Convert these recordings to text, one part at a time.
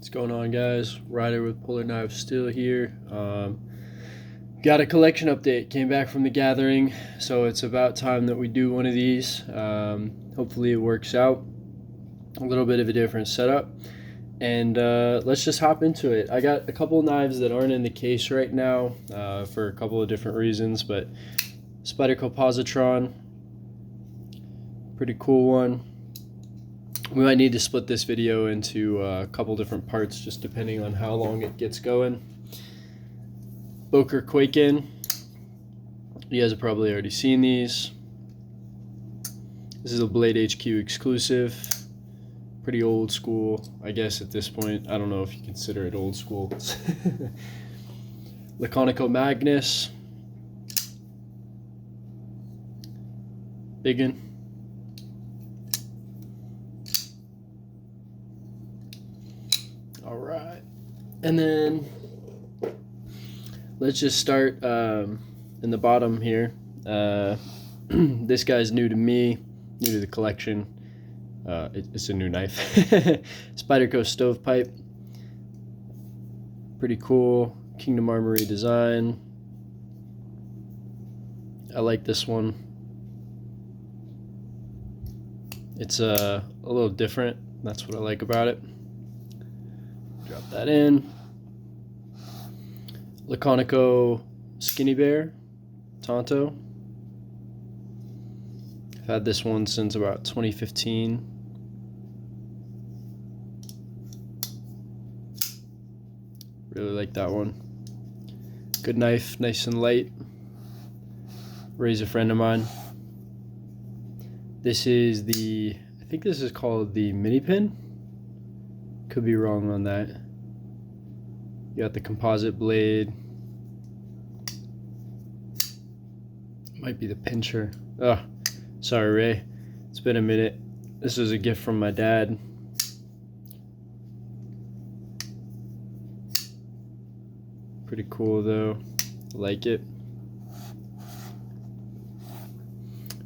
What's going on, guys? Ryder with Polar Knives still here. Got a collection update. Came back from the gathering, so it's about time that we do one of these. Hopefully it works out. A little bit of a different setup, and let's just hop into it. I got a couple knives that aren't in the case right now for a couple of different reasons, but Spyderco Positron, pretty cool one. We might need to split this video into a couple different parts just depending on how long it gets going. Boker Quaken. You guys have probably already seen these. This is a Blade HQ exclusive. Pretty old school, I guess at this point. I don't know if you consider it old school. Laconico Magnus. Biggin. All right, and then let's just start in the bottom here. This guy's new to me, new to the collection. It's a new knife. Spyderco Stovepipe. Pretty cool. Kingdom Armory design. I like this one. It's a little different. That's what I like about it. Drop that in. Laconico Skinny Bear Tonto. I've had this one since about 2015. Really like that one. Good knife, nice and light. Ray's a friend of mine. This is the, I think this is called the mini pin. Could be wrong on that. You got the composite blade. Might be the pincher. Oh, sorry, Ray. It's been a minute. This was a gift from my dad. Pretty cool though. I like it.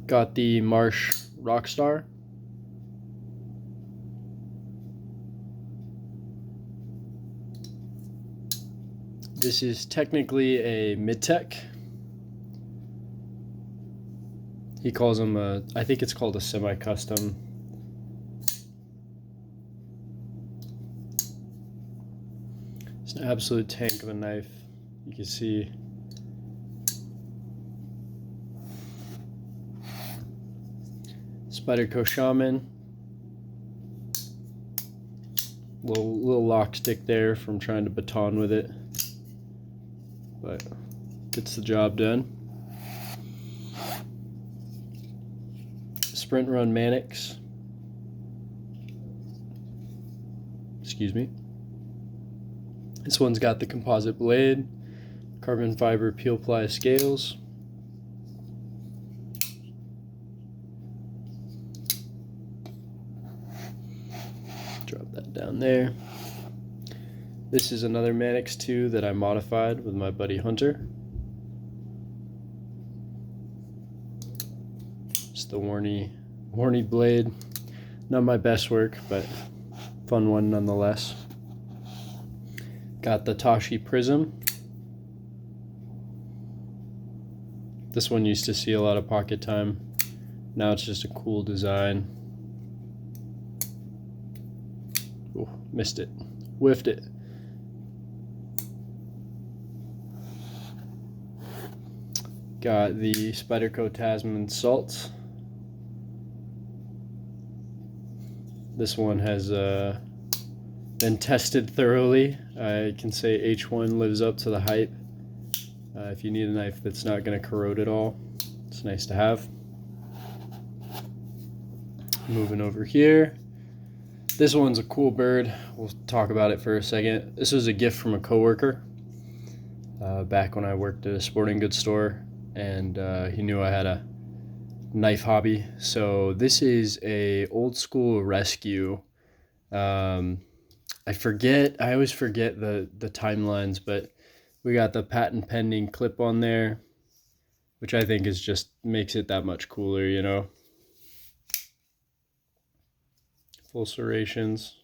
Got the Marsh Rockstar. This is technically a Midtech. He calls them a, I think it's called a semi-custom. It's an absolute tank of a knife. You can see. Spyderco Shaman. Little lock stick there from trying to baton with it, but gets the job done. Sprint Run Mannix. Excuse me. This one's got the composite blade, carbon fiber peel ply scales. Drop that down there. This is another Mannix 2 that I modified with my buddy Hunter. It's the Warney blade. Not my best work, but fun one nonetheless. Got the Tashi Prism. This one used to see a lot of pocket time. Now it's just a cool design. Ooh, missed it. Whiffed it. Got the Spyderco Tasman Salt. This one has been tested thoroughly. I can say H1 lives up to the hype. If you need a knife that's not going to corrode at all, it's nice to have. Moving over here. This one's a cool bird. We'll talk about it for a second. This was a gift from a coworker back when I worked at a sporting goods store, and he knew I had a knife hobby. So this is a old school rescue. I always forget the timelines, but we got the patent pending clip on there, which I think is just makes it that much cooler, you know. Full serrations.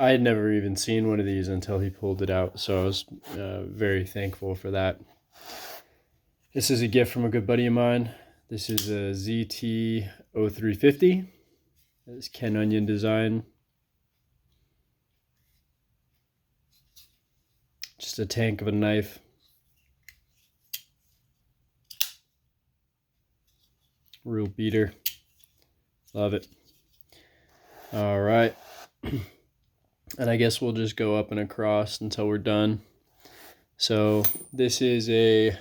I had never even seen one of these until he pulled it out, so I was very thankful for that. This is a gift from a good buddy of mine. This is a ZT 0350. This Ken Onion design. Just a tank of a knife. Real beater. Love it. All right. And I guess we'll just go up and across until we're done. So this is a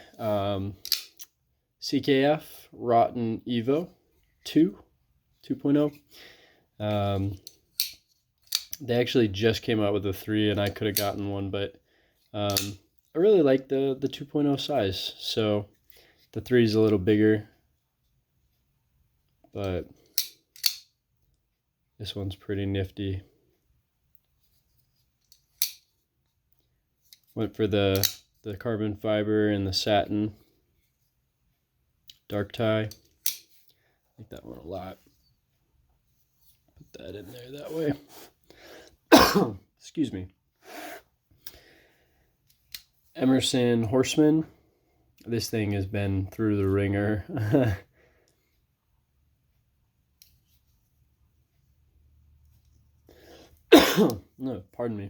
CKF Rotten Evo 2.0. They actually just came out with a 3, and I could have gotten one, but I really like the 2.0 size. So the 3 is a little bigger, but this one's pretty nifty. Went for the carbon fiber and the satin dark tie. I like that one a lot. Put that in there that way. Excuse me. Emerson Horseman. This thing has been through the ringer. No, pardon me.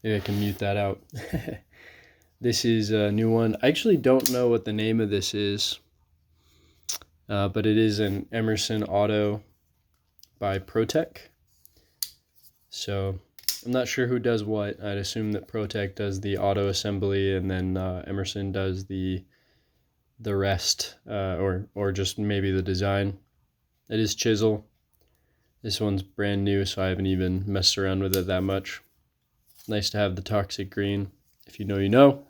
Maybe I can mute that out. This is a new one. I actually don't know what the name of this is, but it is an Emerson Auto by ProTech. So I'm not sure who does what. I'd assume that ProTech does the auto assembly, and then Emerson does the rest, or just maybe the design. It is chisel. This one's brand new, so I haven't even messed around with it that much. Nice to have the toxic green. If you know, you know.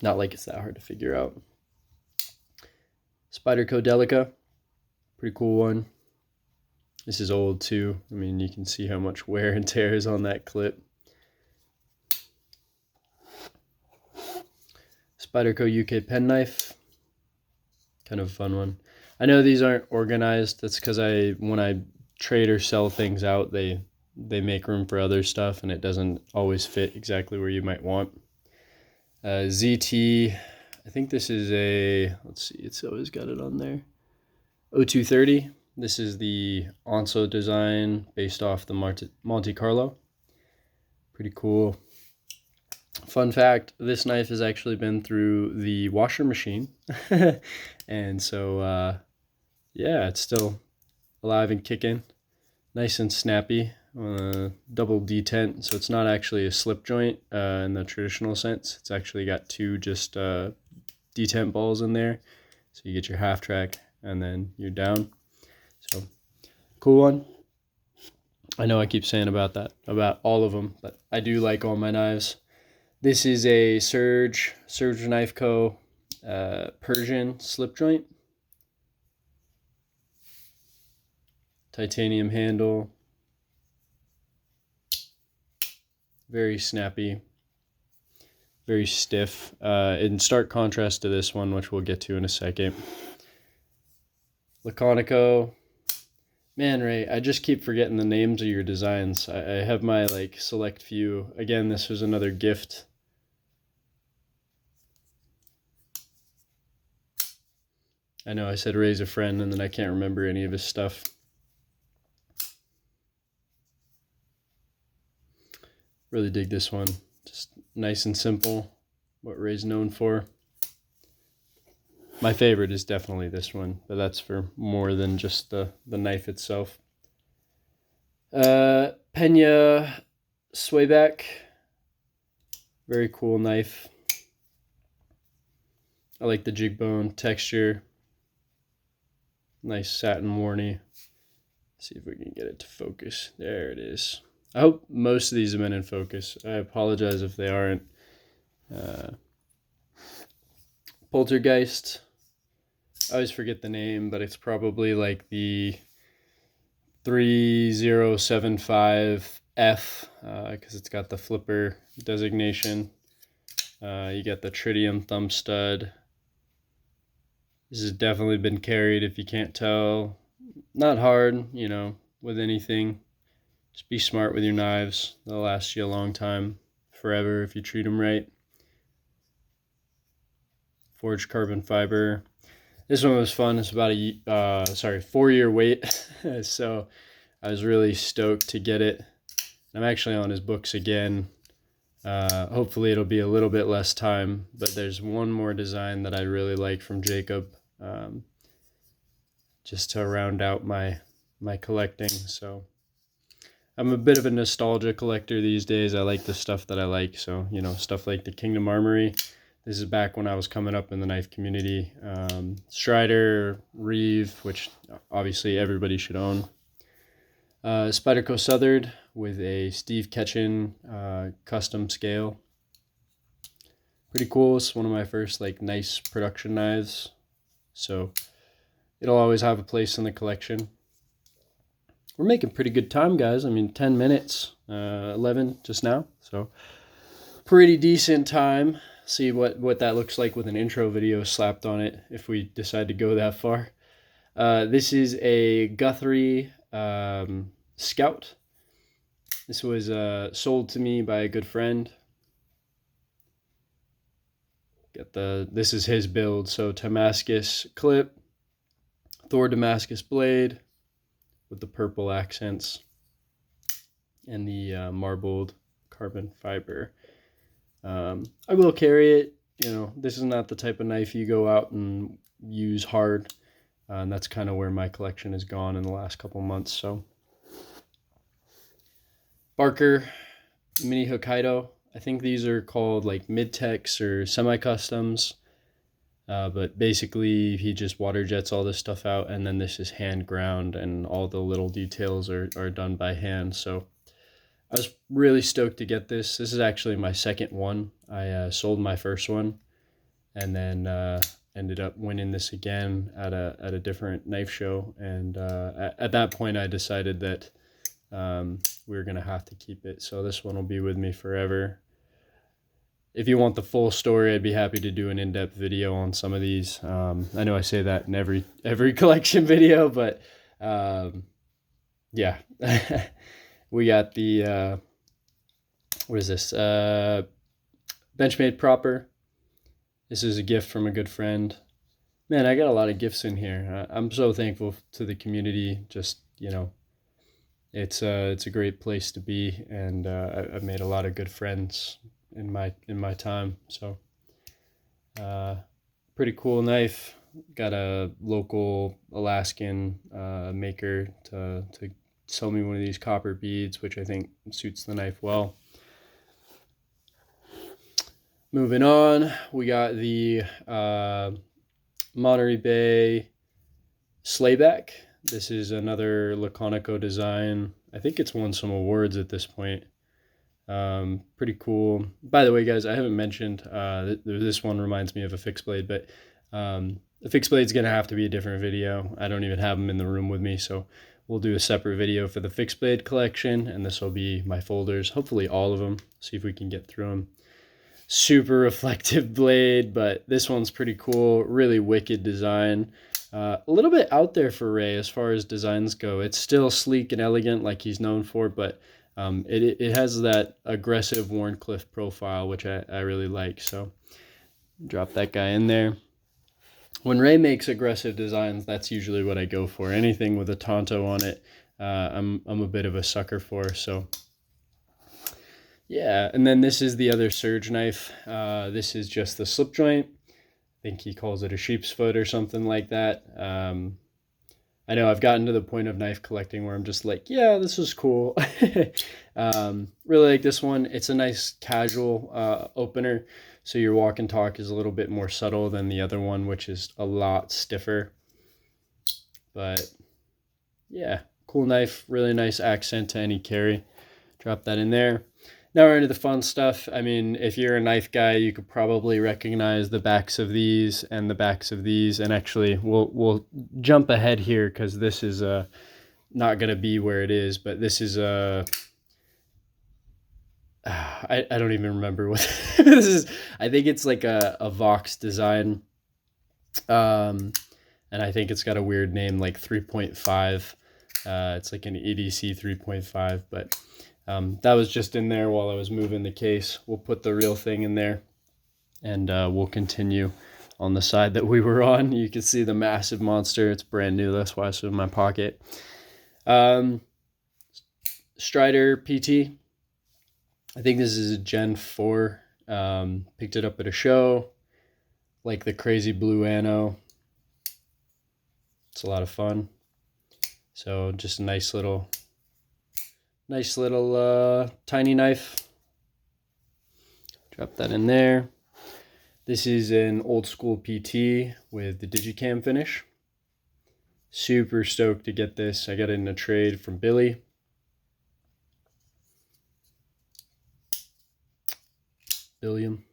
Not like it's that hard to figure out. Spyderco Delica. Pretty cool one. This is old too. I mean, you can see how much wear and tear is on that clip. Spyderco UK penknife. Kind of a fun one. I know these aren't organized. That's because when I trade or sell things out, they make room for other stuff, and it doesn't always fit exactly where you might want. ZT, I think this is a, let's see, it's always got it on there. 0230. This is the Onso design based off the Monte Carlo. Pretty cool. Fun fact, this knife has actually been through the washer machine. And so, yeah, it's still alive and kicking. Nice and snappy. Double detent, so it's not actually a slip joint in the traditional sense. It's actually got two just detent balls in there. So you get your half track and then you're down. So, cool one. I know I keep saying about all of them, but I do like all my knives. This is a Surge Knife Co. Persian slip joint. Titanium handle. Very snappy. Very stiff. In stark contrast to this one, which we'll get to in a second. Laconico. Man, Ray, I just keep forgetting the names of your designs. I have my select few. Again, this was another gift. I know I said Ray's a friend, and then I can't remember any of his stuff. Really dig this one. Just nice and simple. What Ray's known for. My favorite is definitely this one, but that's for more than just the knife itself. Pena swayback. Very cool knife. I like the jig bone texture. Nice satin warny. See if we can get it to focus. There it is. I hope most of these have been in focus. I apologize if they aren't. Poltergeist. I always forget the name, but it's probably like the 3075F because it's got the flipper designation. You got the tritium thumb stud. This has definitely been carried if you can't tell. Not hard, with anything. Just be smart with your knives. They'll last you a long time, forever if you treat them right. Forged carbon fiber. This one was fun. It's about a 4-year wait. So I was really stoked to get it. I'm actually on his books again. Hopefully it'll be a little bit less time, but there's one more design that I really like from Jacob, just to round out my collecting. So I'm a bit of a nostalgia collector these days. I like the stuff that I like. So, you know, stuff like the Kingdom Armory. This is back when I was coming up in the knife community. Strider, Reeve, which obviously everybody should own. Spyderco Southern with a Steve Ketchen custom scale. Pretty cool. It's one of my first like nice production knives. So it'll always have a place in the collection. We're making pretty good time, guys. I mean, 10 minutes, 11 just now. So pretty decent time. See what that looks like with an intro video slapped on it if we decide to go that far. This is a Guthrie Scout. This was sold to me by a good friend. This is his build. So Damascus clip, Thor Damascus blade with the purple accents and the marbled carbon fiber. I will carry it. You know, this is not the type of knife you go out and use hard. And that's kind of where my collection has gone in the last couple months. So Barker Mini Hokkaido. I think these are called like Midtechs or semi-customs. But basically he just water jets all this stuff out, and then this is hand ground and all the little details are done by hand. So I was really stoked to get this. This is actually my second one. I sold my first one and then ended up winning this again at a different knife show. And at that point I decided that we were going to have to keep it. So this one will be with me forever. If you want the full story, I'd be happy to do an in-depth video on some of these. I know I say that in every collection video, but yeah. We got the, what is this? Benchmade Proper. This is a gift from a good friend. Man, I got a lot of gifts in here. I'm so thankful to the community. Just, you know, it's a great place to be, and I've made a lot of good friends in my time. So pretty cool knife. Got a local Alaskan maker to sell me one of these copper beads, which I think suits the knife well. Moving on, we got the Monterey Bay Slayback. This is another Laconico design. I think it's won some awards at this point. Pretty cool. By the way, guys, I haven't mentioned, this one reminds me of a fixed blade, but the fixed blade's gonna have to be a different video. I don't even have them in the room with me, so we'll do a separate video for the fixed blade collection, and this will be my folders, hopefully all of them. See if we can get through them. Super reflective blade, but this one's pretty cool. Really wicked design. A little bit out there for Ray as far as designs go. It's still sleek and elegant like he's known for, but it has that aggressive Warncliffe profile, which I really like. So drop that guy in there. When Ray makes aggressive designs, that's usually what I go for. Anything with a Tonto on it, I'm a bit of a sucker for. So yeah, and then this is the other Surge knife. This is just the slip joint. I think he calls it a sheep's foot or something like that. I know I've gotten to the point of knife collecting where I'm just like, yeah, this is cool. Really like this one. It's a nice casual opener. So your walk and talk is a little bit more subtle than the other one, which is a lot stiffer. But yeah, cool knife. Really nice accent to any carry. Drop that in there. Now we're into the fun stuff. I mean, if you're a knife guy, you could probably recognize the backs of these and the backs of these. And actually, we'll jump ahead here because this is not going to be where it is. But this is I don't even remember what this is. I think it's like a Vox design. And I think it's got a weird name like 3.5. It's like an EDC 3.5, but that was just in there while I was moving the case. We'll put the real thing in there, and we'll continue on the side that we were on. You can see the massive monster. It's brand new. That's why it's in my pocket. Strider PT. I think this is a Gen 4. Picked it up at a show. Like the crazy blue anno. It's a lot of fun. So just a nice little tiny knife. Drop that in there. This is an old school PT with the Digicam finish. Super stoked to get this. I got it in a trade from Billy. Billiam.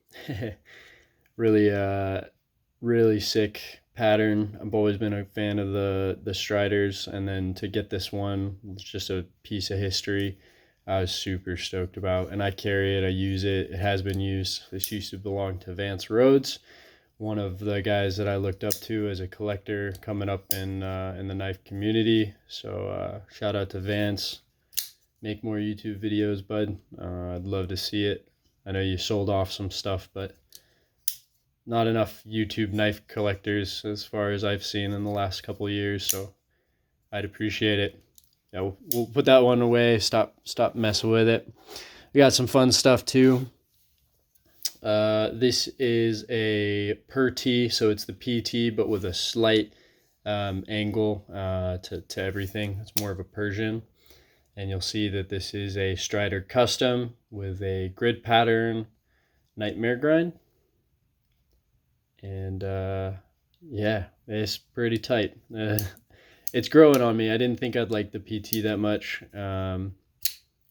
Really sick pattern. I've always been a fan of the Striders, and then to get this one, it's just a piece of history I was super stoked about. And I carry it, I use it. It has been used. This used to belong to Vance Rhodes, one of the guys that I looked up to as a collector coming up in the knife community. So shout out to Vance. Make more YouTube videos, bud. I'd love to see it. I know you sold off some stuff, but not enough YouTube knife collectors as far as I've seen in the last couple of years, so I'd appreciate it. Yeah, we'll put that one away. Stop messing with it. We got some fun stuff too. This is a per T, so it's the PT, but with a slight angle to everything. It's more of a Persian. And you'll see that this is a Strider custom with a grid pattern nightmare grind. And yeah, it's pretty tight. It's growing on me. I didn't think I'd like the PT that much.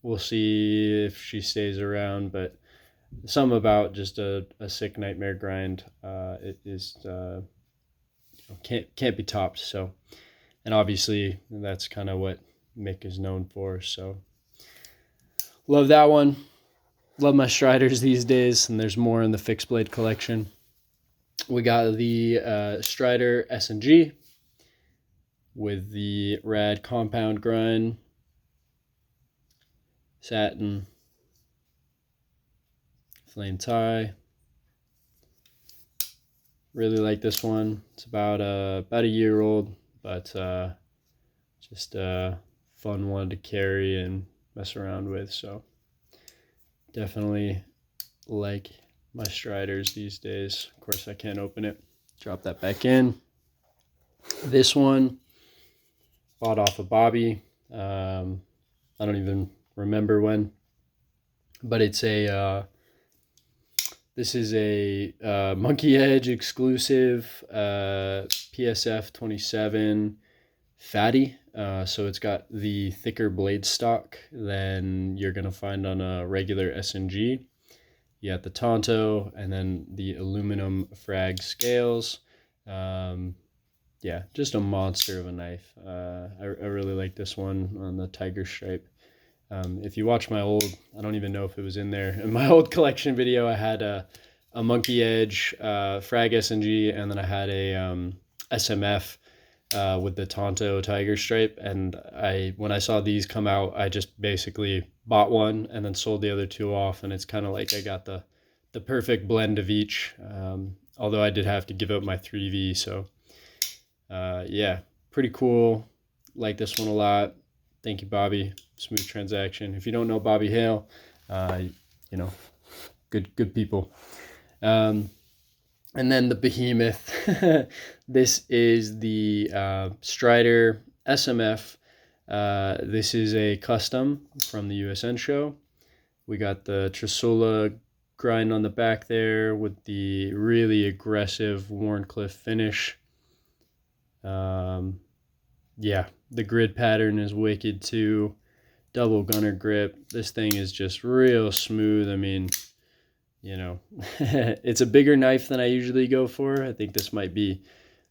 We'll see if she stays around, but some about just a sick nightmare grind. It is can't be topped. So, and obviously that's kind of what Mick is known for. So love that one. Love my Striders these days, and there's more in the fixed blade collection. We got the Strider S&G with the rad compound grind, satin, flame tie. Really like this one. It's about a year old, but just a fun one to carry and mess around with. So definitely like my Striders these days. Of course, I can't open it. Drop that back in. This one, bought off of Bobby. I don't even remember when, but it's a this is a Monkey Edge exclusive PSF 27 fatty. So it's got the thicker blade stock than you're gonna find on a regular S&G. You got the Tonto and then the aluminum frag scales. Yeah, just a monster of a knife. I really like this one on the tiger stripe. If you watch my old, I don't even know if it was in there, in my old collection video, I had a Monkey Edge frag S&G, and then I had a SMF with the Tonto tiger stripe. And when I saw these come out, I just basically bought one and then sold the other two off, and it's kind of like I got the perfect blend of each. Although I did have to give up my 3V, so yeah, pretty cool. Like this one a lot. Thank you, Bobby. Smooth transaction. If you don't know Bobby Hale, you know, good people. And then the Behemoth. This is the Strider SMF. This is a custom from the USN show. We got the Trisula grind on the back there with the really aggressive Warncliffe finish. Yeah, the grid pattern is wicked too. Double gunner grip. This thing is just real smooth. I mean, you know, it's a bigger knife than I usually go for. I think this might be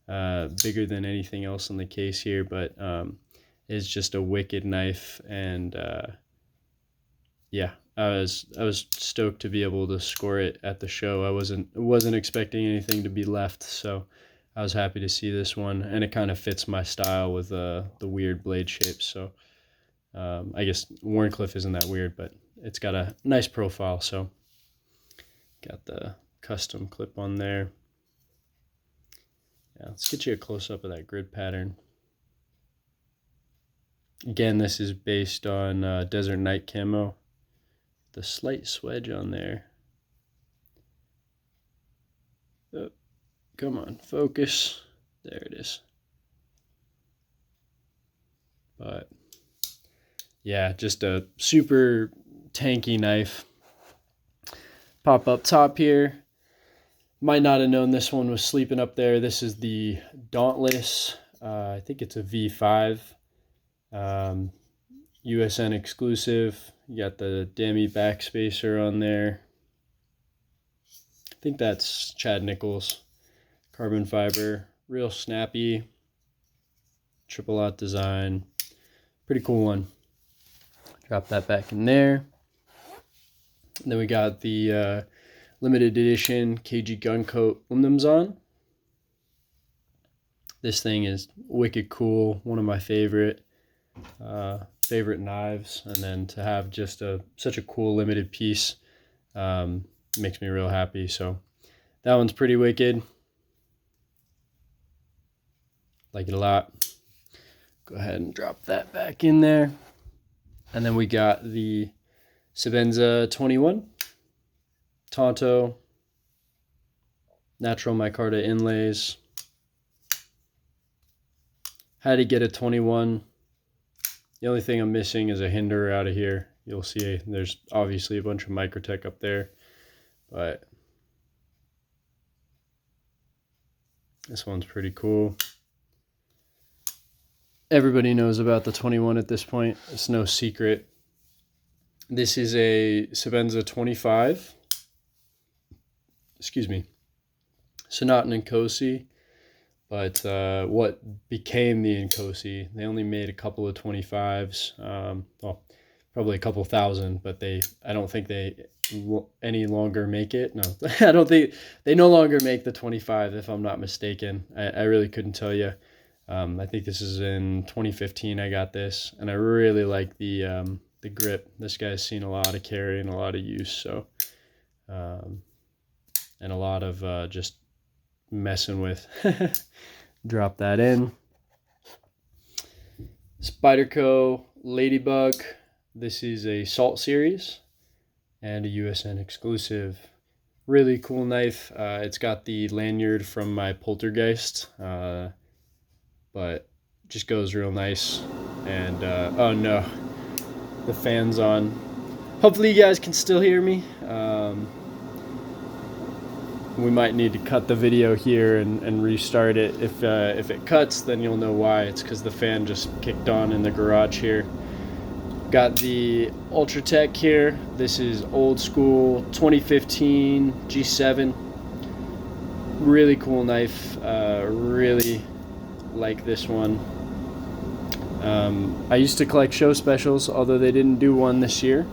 bigger than anything else in the case here, but it's just a wicked knife. And yeah, I was stoked to be able to score it at the show. I wasn't expecting anything to be left, so I was happy to see this one, and it kind of fits my style with the weird blade shapes. So I guess Wharncliffe isn't that weird, but it's got a nice profile. So got the custom clip on there. Yeah, let's get you a close-up of that grid pattern. Again, this is based on Desert Night camo. The slight swedge on there. Oh, come on, focus. There it is. But yeah, just a super tanky knife. Pop up top here. Might not have known this one was sleeping up there. This is the Dauntless. I think it's a V5. USN exclusive. You got the Demi backspacer on there. I think that's Chad Nichols. Carbon fiber. Real snappy. Triple aught design. Pretty cool one. Drop that back in there. And then we got the limited edition KG gun coat aluminums on. This thing is wicked cool. One of my favorite knives, and then to have just such a cool limited piece makes me real happy. So that one's pretty wicked. Like it a lot. Go ahead and drop that back in there. And then we got the Sebenza 21 Tonto natural micarta inlays. Had to get a 21. The only thing I'm missing is a hinder out of here. You'll see there's obviously a bunch of Microtech up there, but this one's pretty cool. Everybody knows about the 21 at this point. It's no secret. This is a Sebenza 25. Excuse me. Sonatin and Nkosi. But what became the Nkosi, they only made a couple of 25s. Well, probably a couple thousand, but I don't think they any longer make it. No, I don't think they no longer make the 25, if I'm not mistaken. I really couldn't tell you. I think this is in 2015 I got this, and I really like the grip. This guy's seen a lot of carry and a lot of use, so and a lot of just messing with. Drop that in. Spyderco Ladybug. This is a Salt series and a USN exclusive. Really cool knife. It's got the lanyard from my Poltergeist, but just goes real nice. And oh no, the fan's on. Hopefully you guys can still hear me. We might need to cut the video here and restart it. If it cuts, then you'll know why. It's because the fan just kicked on in the garage here. Got the Ultratech here. This is old school 2015 G7. Really cool knife. Really like this one. I used to collect show specials, although they didn't do one this year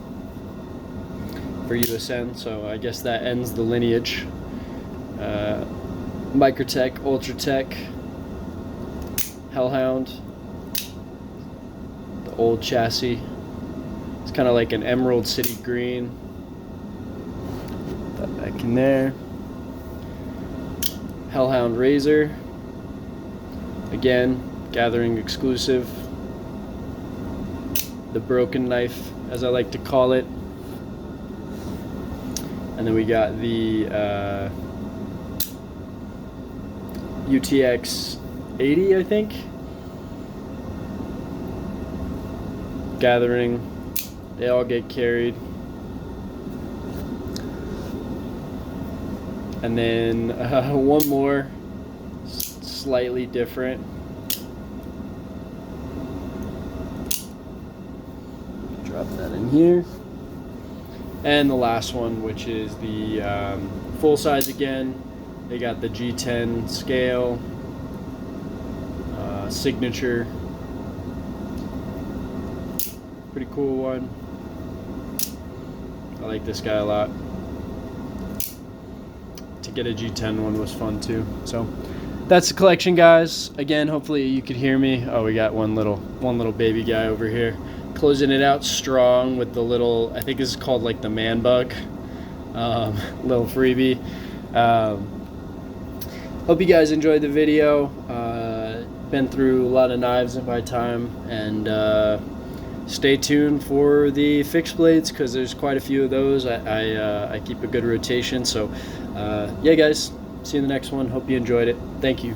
for USN, so I guess that ends the lineage. Microtech, Ultratech, Hellhound, the old chassis. It's kind of like an Emerald City green. Put that back in there. Hellhound Razor, again, Gathering exclusive. The broken knife, as I like to call it. And then we got the UTX 80, I think. Gathering. They all get carried. And then one more, slightly different. Drop that in here. And the last one, which is the full size again. They got the G10 scale, signature. Pretty cool one. I like this guy a lot. To get a G10 one was fun too. So that's the collection, guys. Again, hopefully you could hear me. Oh, we got one little baby guy over here, closing it out strong with the little, I think this is called like the man bug, little freebie. Hope you guys enjoyed the video. Been through a lot of knives in my time, and stay tuned for the fixed blades because there's quite a few of those. I keep a good rotation. So yeah, guys, see you in the next one. Hope you enjoyed it. Thank you.